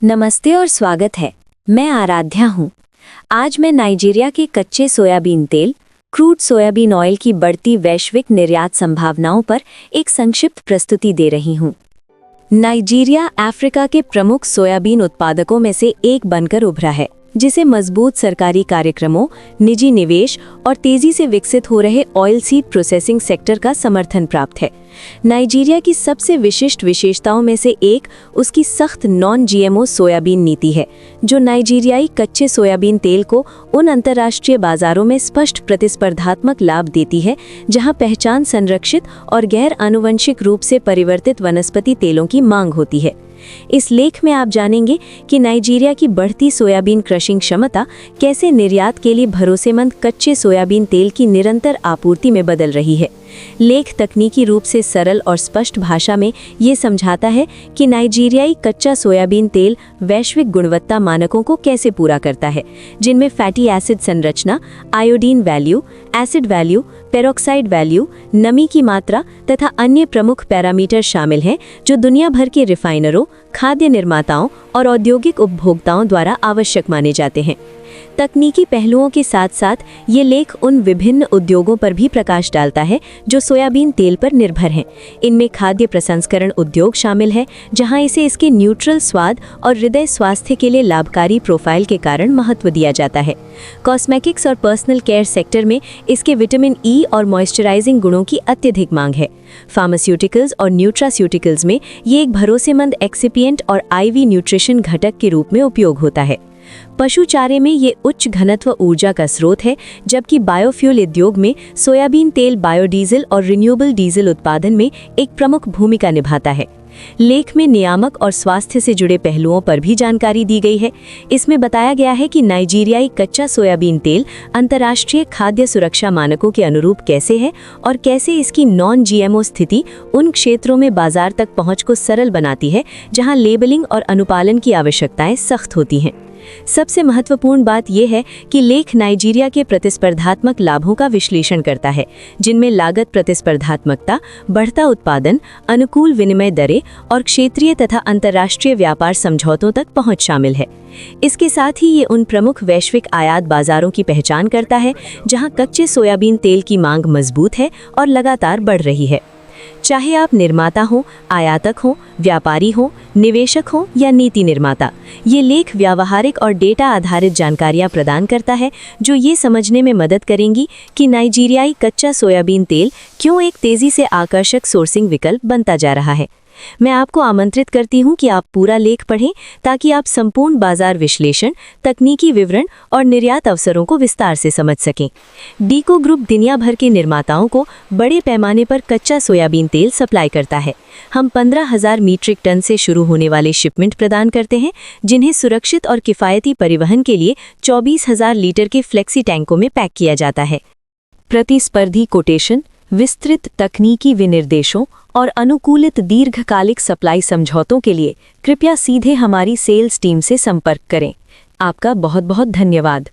नमस्ते और स्वागत है। मैं आराध्या हूँ। आज मैं नाइजीरिया के कच्चे सोयाबीन तेल क्रूड सोयाबीन ऑयल की बढ़ती वैश्विक निर्यात संभावनाओं पर एक संक्षिप्त प्रस्तुति दे रही हूँ। नाइजीरिया अफ्रीका के प्रमुख सोयाबीन उत्पादकों में से एक बनकर उभरा है, जिसे मजबूत सरकारी कार्यक्रमों, निजी निवेश और तेजी से विकसित हो रहे ऑयल सीड प्रोसेसिंग सेक्टर का समर्थन प्राप्त है। नाइजीरिया की सबसे विशिष्ट विशेषताओं में से एक उसकी सख्त नॉन जीएमओ सोयाबीन नीति है, जो नाइजीरियाई कच्चे सोयाबीन तेल को उन अंतर्राष्ट्रीय बाजारों में स्पष्ट प्रतिस्पर्धात्मक लाभ देती है जहां पहचान संरक्षित और गैर आनुवंशिक रूप से परिवर्तित वनस्पति तेलों की मांग होती है। इस लेख में आप जानेंगे कि नाइजीरिया की बढ़ती सोयाबीन क्रशिंग क्षमता कैसे निर्यात के लिए भरोसेमंद कच्चे सोयाबीन तेल की निरंतर आपूर्ति में बदल रही है। लेख तकनीकी रूप से सरल और स्पष्ट भाषा में ये समझाता है कि नाइजीरियाई कच्चा सोयाबीन तेल वैश्विक गुणवत्ता मानकों को कैसे पूरा करता है, जिनमें फैटी एसिड संरचना, iodine value, acid value, peroxide value, नमी की मात्रा तथा अन्य प्रमुख पैरामीटर शामिल हैं, जो दुनिया भर के रिफाइनरों, खाद्य निर्माताओं और औद्योगिक उपभोक्ताओं द्वारा आवश्यक माने जाते हैं। तकनीकी पहलुओं के साथ साथ ये लेख उन विभिन्न उद्योगों पर भी प्रकाश डालता है जो सोयाबीन तेल पर निर्भर हैं। इनमें खाद्य प्रसंस्करण उद्योग शामिल है, जहां इसे इसके न्यूट्रल स्वाद और हृदय स्वास्थ्य के लिए लाभकारी प्रोफाइल के कारण महत्व दिया जाता है। कॉस्मेटिक्स और पर्सनल केयर सेक्टर में इसके विटामिन ई और मॉइस्चराइजिंग गुणों की अत्यधिक मांग है। फार्मास्यूटिकल्स और न्यूट्रास्यूटिकल्स में ये एक भरोसेमंद एक्सिपिएंट और आईवी न्यूट्रिशन घटक के रूप में उपयोग होता है। पशु चारे में ये उच्च घनत्व ऊर्जा का स्रोत है, जबकि बायोफ्यूल उद्योग में सोयाबीन तेल बायोडीजल और रिन्यूएबल डीजल उत्पादन में एक प्रमुख भूमिका निभाता है। लेख में नियामक और स्वास्थ्य से जुड़े पहलुओं पर भी जानकारी दी गई है। इसमें बताया गया है कि नाइजीरियाई कच्चा सोयाबीन तेल अंतर्राष्ट्रीय खाद्य सुरक्षा मानकों के अनुरूप कैसे है और कैसे इसकी नॉन जीएमओ स्थिति उन क्षेत्रों में बाजार तक पहुंच को सरल बनाती है जहां लेबलिंग और अनुपालन की आवश्यकताएं सख्त होती हैं। सबसे महत्वपूर्ण बात यह है कि लेख नाइजीरिया के प्रतिस्पर्धात्मक लाभों का विश्लेषण करता है, जिनमें लागत प्रतिस्पर्धात्मकता, बढ़ता उत्पादन, अनुकूल विनिमय दरें और क्षेत्रीय तथा अंतर्राष्ट्रीय व्यापार समझौतों तक पहुंच शामिल है। इसके साथ ही ये उन प्रमुख वैश्विक आयात बाजारों की पहचान करता है जहां कच्चे सोयाबीन तेल की मांग मजबूत है और लगातार बढ़ रही है। चाहे आप निर्माता हो, आयातक हो, व्यापारी हो, निवेशक हो या नीति निर्माता, ये लेख व्यावहारिक और डेटा आधारित जानकारियां प्रदान करता है जो ये समझने में मदद करेंगी कि नाइजीरियाई कच्चा सोयाबीन तेल क्यों एक तेजी से आकर्षक सोर्सिंग विकल्प बनता जा रहा है। मैं आपको आमंत्रित करती हूं कि आप पूरा लेख पढ़ें ताकि आप संपूर्ण बाजार विश्लेषण, तकनीकी विवरण और निर्यात अवसरों को विस्तार से समझ सकें। डीको ग्रुप दुनिया भर के निर्माताओं को बड़े पैमाने पर कच्चा सोयाबीन तेल सप्लाई करता है। हम 15,000 मीट्रिक टन से शुरू होने वाले शिपमेंट प्रदान करते हैं, जिन्हें सुरक्षित और किफ़ायती परिवहन के लिए 24,000 लीटर के फ्लेक्सी टैंकों में पैक किया जाता है। प्रतिस्पर्धी कोटेशन, विस्तृत तकनीकी विनिर्देशों और अनुकूलित दीर्घकालिक सप्लाई समझौतों के लिए कृपया सीधे हमारी सेल्स टीम से संपर्क करें। आपका बहुत बहुत धन्यवाद।